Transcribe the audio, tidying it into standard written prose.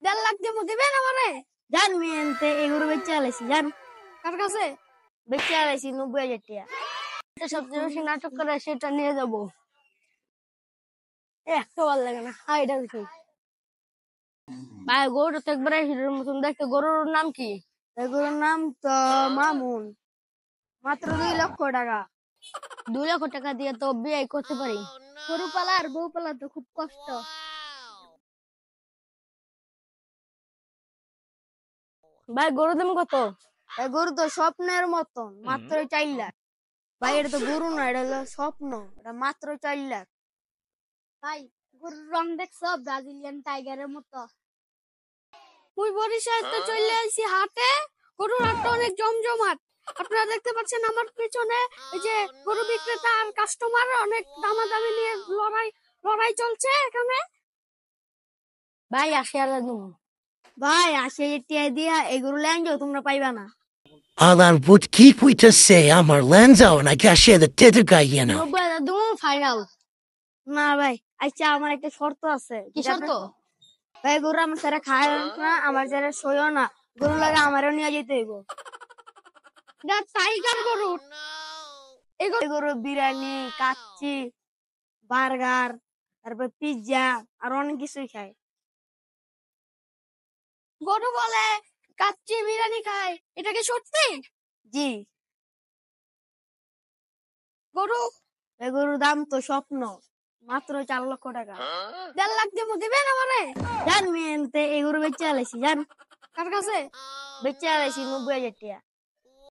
1.5 লাখ দিয়ে দিবেন আমারে? জান মিয়েনতে এগুলো বেচে আলাইছি জান। কার কাছে? বেচে আলাইছি 90,000 টাকা। এটা সবচেয়ে বেশি নাটক করে সেটা নিয়ে যাবো। একটা ভালো লাগে না। হ্যাঁ, এটা দেখি। ভাই গরু তো একবারে হিরোর মতন দেখতে। গরুর নাম কি? এগুলোর নাম তো মামুন, মাত্র 2 লক্ষ টাকা। 2 লক্ষ টাকা দিয়ে তো বিয়ে করতে পারি। গরু পালা আর বউ পালা তো খুব কষ্ট। ভাই গরুর দাম কত? এই গরু তো স্বপ্নের মতন, মাত্র 4 লাখ। ভাই এটা তো গরু না, এটা হলো স্বপ্ন, এটা মাত্র 4 লাখ। ভাই গরুর রং দেখছো? ব্রাজিলিয়ান টাইগারের মতো। মুই বরিশাল তো চলে আসি হাটে। গরুর হাটটা অনেক জমজমাট। আপনারা দেখতে পাচ্ছেন আমার পেছনে এই যে গরু বিক্রেতা আর কাস্টমার অনেক দামাদামি নিয়ে লড়াই চলছে এখানে। ভাই আসি আর ভাই 80,000 টাকা দিয়া এই গরু লেন যাও, তোমরা পাইবা না। Alan would keep we to say Amar Lenzo and I guess share the Titiga, you know. 90,000 দেবো ফাইনাল। না ভাই, আচ্ছা আমার একটা শর্ত আছে। কি শর্ত? ভাই গরু আমার সারা খায় না, আমার সারা শোয়ও না, গরু লাগে আমারও নিয়ে যেতে হইব। এটা টাইগার গরু। এই গরু বিরিয়ানি, কাচ্চি, বার্গার, তারপর পিজ্জা আর অনেক কিছুই খায়। গরু বলে কাচ্চি বিরিয়ানি খায়, এটা কি সত্যি? জি। গরু এই গরুর দাম তো স্বপ্ন, মাত্র 4 লক্ষ টাকা। 1.5 লাখ দিয়ে দিবেন আমারে? জান মিয়েনতে এই গরু বেচে আলাইছি জান। কার কাছে? বেচে আলাইছি 90,000 টাকা।